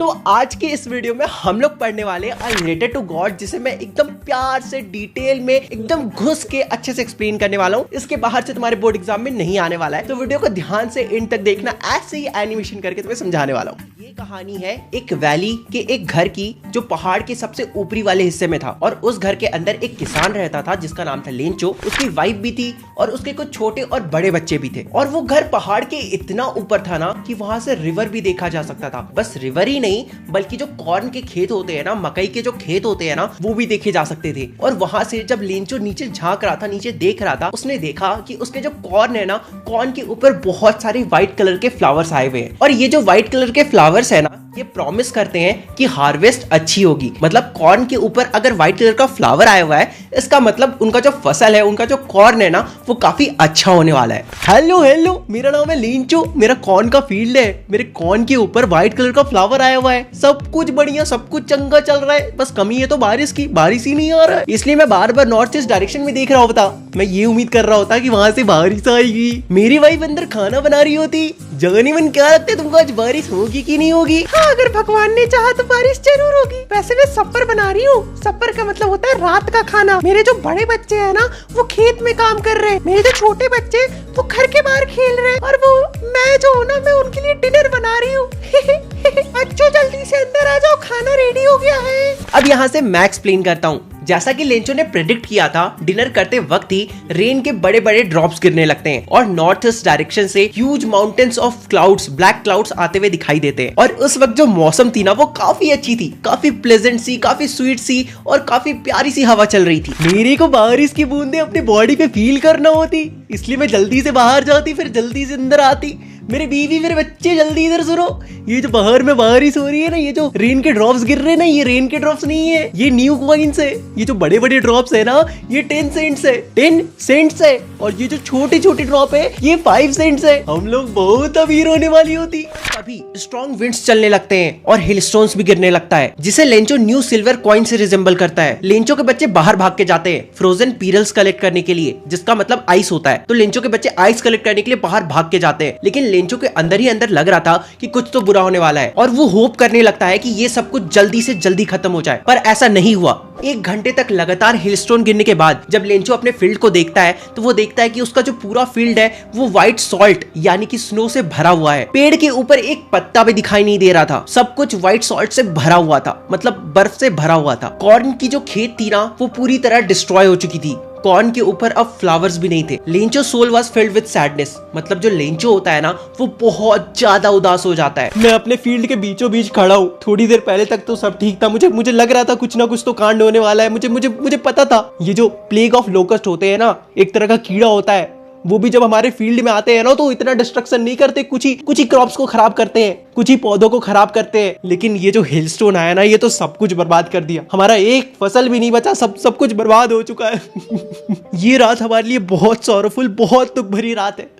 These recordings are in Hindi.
तो आज के इस वीडियो में हम लोग पढ़ने वाले हैं रिलेटेड टू गॉड, जिसे मैं एकदम प्यार से डिटेल में एकदम घुस के अच्छे से एक्सप्लेन करने वाला हूँ। इसके बाहर से तुम्हारे बोर्ड एग्जाम में नहीं आने वाला है, तो वीडियो को ध्यान से एंड तक देखना। ऐसे ही एनिमेशन करके तुम्हें समझाने वाला हूँ। ये कहानी है एक वैली के एक घर की, जो पहाड़ के सबसे ऊपरी वाले हिस्से में था। और उस घर के अंदर एक किसान रहता था जिसका नाम था लेंचो। उसकी वाइफ भी थी और उसके कुछ छोटे और बड़े बच्चे भी थे। और वो घर पहाड़ के इतना ऊपर था ना कि वहां से रिवर भी देखा जा सकता था। बस रिवर ही नहीं बल्कि जो कॉर्न के खेत होते हैं ना, मकई के जो खेत होते हैं ना, वो भी देखे जा सकते थे। और वहां से जब लेंचो नीचे झांक रहा था, नीचे देख रहा था, उसने देखा कि उसके जो कॉर्न है ना, कॉर्न के ऊपर बहुत सारे व्हाइट कलर के फ्लावर्स आए हुए हैं। और ये जो व्हाइट कलर के फ्लावर्स है ना, ये प्रॉमिस करते हैं कि हार्वेस्ट अच्छी होगी। मतलब कॉर्न के ऊपर अगर व्हाइट कलर का फ्लावर आया हुआ है, इसका मतलब उनका जो फसल है, उनका जो कॉर्न है ना, वो काफी अच्छा होने वाला है। हेलो, मेरा नाम है लेंचो, मेरा कॉर्न का फील्ड है। मेरे कॉर्न के ऊपर व्हाइट कलर का फ्लावर आया हुआ है, सब कुछ बढ़िया, सब कुछ चंगा चल रहा है। बस कमी है तो बारिश की, बारिश ही नहीं आ रहा है। इसलिए मैं बार बार नॉर्थ ईस्ट डायरेक्शन में देख रहा होता। मैं ये उम्मीद कर रहा होता कि वहां से बारिश आएगी। मेरी वाइफ अंदर खाना बना रही होती। जाने मन क्या लगता है तुमको, आज बारिश होगी कि नहीं होगी? हाँ, अगर भगवान ने चाहा तो बारिश जरूर होगी। वैसे मैं सप्पर बना रही हूँ। सप्पर का मतलब होता है रात का खाना। मेरे जो बड़े बच्चे हैं ना, वो खेत में काम कर रहे हैं। मेरे जो छोटे बच्चे वो घर के बाहर खेल रहे हैं। और वो मैं जो हूँ ना, मैं उनके लिए डिनर बना रही हूँ। बच्चों जल्दी से अंदर आ जाओ, खाना रेडी हो गया है। अब यहाँ से मैं एक्सप्लेन करता हूँ। जैसा कि लेंचो ने प्रेडिक्ट किया था, डिनर करते वक्त ही रेन के बड़े बड़े ड्रॉप्स गिरने लगते हैं और नॉर्थ ईस्ट डायरेक्शन से huge mountains of clouds, black clouds आते हुए दिखाई देते हैं। और उस वक्त जो मौसम थी ना, वो काफी अच्छी थी, काफी प्लेजेंट सी, काफी स्वीट सी और काफी प्यारी सी हवा चल रही थी। मेरे को बारिश की बूंदे अपनी बॉडी पे फील करना होती, इसलिए मैं जल्दी से बाहर जाती, फिर जल्दी से अंदर आती। मेरे बीवी, मेरे बच्चे, जल्दी इधर सुनो। ये जो बाहर में बारिश हो रही है ना, ये जो रेन के ड्रॉप्स गिर रहे हैं ना, ये रेन के ड्रॉप्स नहीं है, ये न्यू कॉइन्स है। ये जो बड़े बड़े ड्रॉप्स है ना, ये 10 सेंट्स है, 10 सेंट्स है। और ये जो छोटे छोटे ड्रॉप है, ये 5 सेंट्स है। हम लोग बहुत अमीर होने वाली होती। तभी स्ट्रॉन्ग विंड्स चलने लगते हैं और हिल स्टोन्स भी गिरने लगता है, जिसे लेंचो न्यू सिल्वर कॉइन से रिजेंबल करता है। लेंचो के बच्चे बाहर भाग के जाते हैं फ्रोजन पीरल्स कलेक्ट करने के लिए, जिसका मतलब आइस होता है। तो लेंचो के बच्चे आइस कलेक्ट करने के लिए बाहर भाग के जाते हैं। लेकिन लेंचो के अंदर ही अंदर लग रहा था कि कुछ तो बुरा होने वाला है, और वो होप करने लगता है कि ये सब कुछ जल्दी से जल्दी खत्म हो जाए। पर ऐसा नहीं हुआ। 1 घंटे तक लगातार हिलस्टोन गिरने के बाद जब लेंचो अपने फील्ड को देखता है, तो वो देखता है कि उसका जो पूरा फील्ड है वो व्हाइट सॉल्ट यानी कि स्नो से भरा हुआ है। पेड़ के ऊपर एक पत्ता भी दिखाई नहीं दे रहा था, सब कुछ व्हाइट सॉल्ट से भरा हुआ था, मतलब बर्फ से भरा हुआ था। कॉर्न की जो खेत थी ना, वो पूरी तरह डिस्ट्रॉय हो चुकी थी। कॉर्न के ऊपर अब फ्लावर्स भी नहीं थे। Lencho soul was filled with sadness, मतलब जो लेंचो होता है ना, वो बहुत ज्यादा उदास हो जाता है। मैं अपने फील्ड के बीचों बीच खड़ा हूँ। थोड़ी देर पहले तक तो सब ठीक था, मुझे लग रहा था कुछ ना कुछ तो कांड होने वाला है। मुझे पता था। ये जो प्लेग ऑफ लोकस्ट होते हैं ना, एक तरह का कीड़ा होता है, वो भी जब हमारे फील्ड में आते हैं ना, तो इतना डिस्ट्रक्शन नहीं करते। कुछ ही क्रॉप्स को खराब करते हैं, कुछ ही पौधों को खराब करते हैं। लेकिन ये जो हिलस्टोन आया ना, ये तो सब कुछ बर्बाद कर दिया। हमारा एक फसल भी नहीं बचा, सब कुछ बर्बाद हो चुका है। ये रात हमारे लिए बहुत सॉरोफुल, बहुत दुख भरी रात है।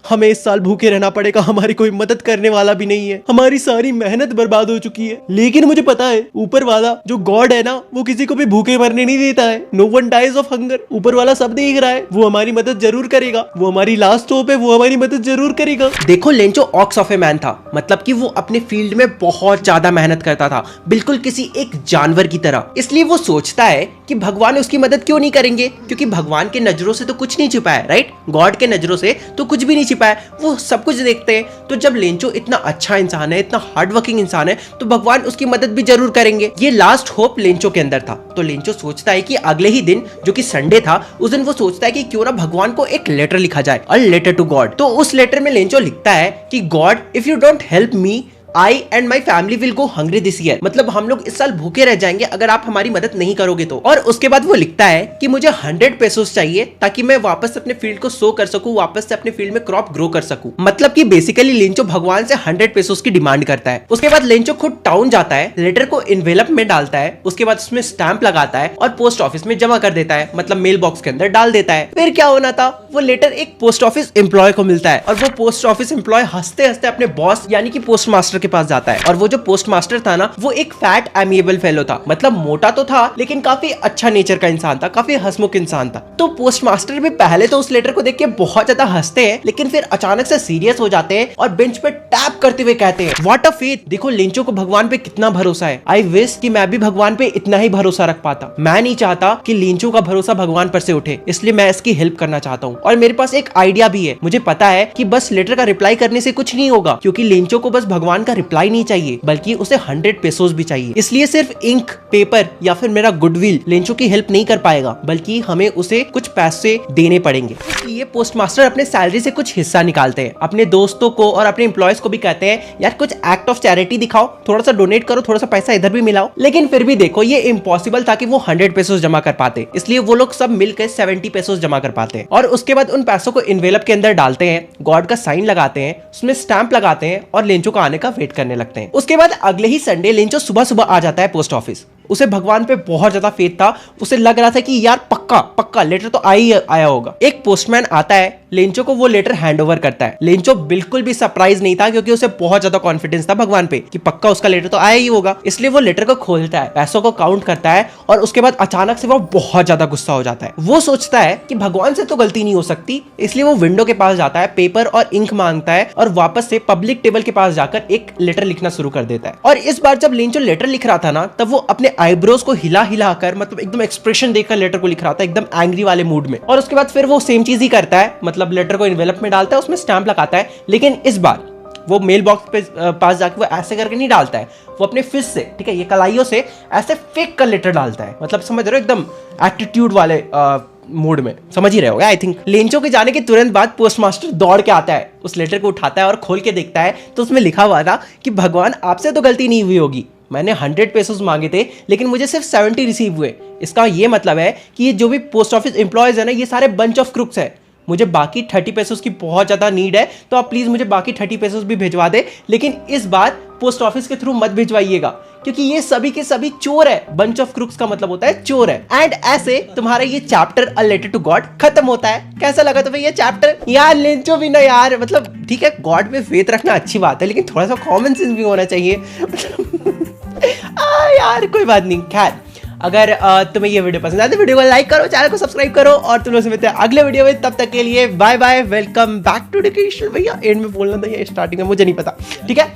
हमें इस साल भूखे रहना पड़ेगा, हमारी कोई मदद करने वाला भी नहीं है, हमारी सारी मेहनत बर्बाद हो चुकी है। लेकिन मुझे पता है, ऊपर वाला जो गॉड है ना, वो किसी को भी भूखे मरने नहीं देता है। No one dies of hunger. ऊपर वाला सब देख रहा है, वो हमारी मदद जरूर करेगा। वो हमारी लास्ट होप है, वो हमारी मदद जरूर करेगा। देखो, Lencho ox of a man था, मतलब कि वो अपने फील्ड में बहुत ज्यादा मेहनत करता था, बिल्कुल किसी एक जानवर की तरह। इसलिए वो सोचता है कि भगवान उसकी मदद क्यों नहीं करेंगे, क्योंकि भगवान के नजरों से तो कुछ नहीं छिपा है, राइट? गॉड के नजरों से तो कुछ भी नहीं छिपा है, वो सब कुछ देखते हैं। तो जब लेंचो इतना अच्छा इंसान है, इतना हार्ड वर्किंग इंसान है, तो भगवान उसकी मदद भी जरूर करेंगे। ये लास्ट होप लेंचो के अंदर था। तो लेंचो सोचता है कि अगले ही दिन, जो कि संडे था, उस दिन वो सोचता है कि क्यों ना भगवान को एक लेटर लिखा जाए, अ लेटर टू गॉड। तो उस लेटर में लेंचो लिखता है कि God, if you don't help me, I and my family will go hungry this year। मतलब हम लोग इस साल भूखे रह जाएंगे अगर आप हमारी मदद नहीं करोगे तो। और उसके बाद वो लिखता है कि मुझे 100 पेसोस चाहिए, ताकि मैं वापस अपने फील्ड को सो कर सकूं, वापस से अपने फील्ड में क्रॉप ग्रो कर सकूं। मतलब कि बेसिकली लेंचो भगवान से 100 पेसोस की डिमांड करता है। उसके बाद लेंचो खुद टाउन जाता है, लेटर को इन्वेलप में डालता है, उसके बाद उसमें स्टैंप लगाता है और पोस्ट ऑफिस में जमा कर देता है, मतलब मेल बॉक्स के अंदर डाल देता है। फिर क्या होना था, वो लेटर एक पोस्ट ऑफिस एम्प्लॉय को मिलता है और वो पोस्ट ऑफिस एम्प्लॉय हंसते हंसते अपने बॉस यानी कि पोस्ट मास्टर के पास जाता है। और वो जो पोस्ट मास्टर था ना, वो एक फैट एमिएबल फेलो था, मतलब मोटा तो था लेकिन काफी अच्छा नेचर का इंसान था, काफी हंसमुख इंसान था। तो पोस्ट मास्टर भी पहले तो उस लेटर को देख के बहुत ज्यादा हंसते हैं, लेकिन फिर अचानक से सीरियस हो जाते हैं और बेंच पे टैप करते हुए कहते हैं, व्हाट अ फेथ, देखो लिंचो को भगवान पे कितना भरोसा है। आई विश कि मैं भी भगवान पे इतना ही भरोसा रख पाता। मैं नहीं चाहता कि लिंचो का भरोसा भगवान पर से उठे, इसलिए मैं इसकी हेल्प करना चाहता हूँ। और मेरे पास एक आइडिया भी है। मुझे पता है कि बस लेटर का रिप्लाई करने से कुछ नहीं होगा, क्योंकि लिंचो को बस भगवान का रिप्लाई नहीं चाहिए, बल्कि उसे 100 पेसोस भी चाहिए। इसलिए सिर्फ इंक, पेपर या फिर मेरा गुडविल लिंचो की हेल्प नहीं कर पाएगा, बल्कि हमें उसे कुछ पैसे देने पड़ेंगे। इसलिए पोस्ट मास्टर अपने सैलरी से कुछ हिस्सा निकालते हैं, अपने दोस्तों को और अपने एम्प्लॉयज को भी कहते हैं, यार कुछ एक्ट ऑफ चैरिटी दिखाओ, थोड़ा सा डोनेट करो, थोड़ा सा पैसा इधर भी मिलाओ। लेकिन फिर भी देखो, ये इम्पॉसिबल था कि वो 100 पेसोस जमा कर पाते, इसलिए वो लोग सब मिलकर 70 पेसोस जमा कर पाते हैं। और उसके बाद उन पैसों को इन्वेलप के अंदर डालते हैं, गॉड का साइन लगाते हैं, उसमें स्टैंप लगाते हैं और लिंचो का आने का वेट करने लगते हैं। उसके बाद अगले ही संडे लिंचो सुबह सुबह आ जाता है पोस्ट ऑफिस। उसे भगवान पे बहुत ज्यादा फेथ था, उसे लग रहा था कि यार पक्का पक्का लेटर तो आया होगा। एक पोस्टमैन आता है, लिंचो को वो लेटर हैंड ओवर करता है। लिंचो बिल्कुल भी सरप्राइज नहीं था, क्योंकि उसे बहुत ज्यादा कॉन्फिडेंस था भगवान पे कि पक्का उसका लेटर तो आया ही होगा। इसलिए वो लेटर को खोलता है, पैसों को काउंट करता है और उसके बाद अचानक से वो बहुत ज्यादा गुस्सा हो जाता है। वो सोचता है कि भगवान से तो गलती नहीं हो सकती, इसलिए वो विंडो के पास जाता है, पेपर और इंक मांगता है और वापस से पब्लिक टेबल के पास जाकर एक लेटर लिखना शुरू कर देता है। और इस बार जब लिंचो लेटर लिख रहा था ना, तब वो अपने आईब्रोज को हिला हिला कर, मतलब एकदम एक्सप्रेशन देकर लेटर को लिख रहा था, एकदम एंग्री वाले मूड में। और उसके बाद फिर वो सेम चीज ही करता है, मतलब लेटर को एनवेलप में डालता है, उसमें स्टैंप लगाता है। लेकिन इस बार वो मेल बॉक्स पे पास जाके वो ऐसे करके नहीं डालता है, वो अपने फिस्ट से, ठीक है, ये कलाइयों से ऐसे फेंक कर लेटर डालता है। मतलब समझ रहे हो, एकदम एटीट्यूड वाले मूड में, समझ ही रहे होगे आई थिंक। लिंचो के जाने के तुरंत बाद पोस्ट मास्टर दौड़ के आता है, उस लेटर को उठाता है और खोल के देखता है तो उसमें लिखा हुआ था कि भगवान आपसे तो गलती नहीं हुई होगी, मैंने 100 पेसोस मांगे थे लेकिन मुझे सिर्फ 70 रिसीव हुए। इसका ये मतलब है कि ये जो भी पोस्ट ऑफिस एम्प्लॉयज है ना, ये सारे बंच ऑफ क्रुक्स है। मुझे बाकी 30 पेसोस की बहुत ज्यादा नीड है, तो आप प्लीज मुझे बाकी 30 पेसोस भी भिजवा दे, लेकिन इस बार पोस्ट ऑफिस के थ्रू मत भिजवाइएगा, क्योंकि ये सभी के सभी चोर है। बंच ऑफ क्रुक्स का मतलब होता है चोर है। एंड ऐसे तुम्हारा ये chapter a letter to God खत्म होता है। कैसा लगा तुम्हें ये चैप्टर? यार लिंचो भी ना यार, मतलब ठीक है, गॉड में फेथ रखना अच्छी बात है, लेकिन थोड़ा सा कॉमन सेंस भी होना चाहिए। यार कोई बात नहीं। खैर, अगर तुम्हें ये वीडियो पसंद आए तो वीडियो को लाइक करो, चैनल को सब्सक्राइब करो और तुम लोग से मिलते हैं अगले वीडियो में। तब तक के लिए bye bye, welcome back to education. भैया एंड में बोलना था या स्टार्टिंग में, मुझे नहीं पता, ठीक है।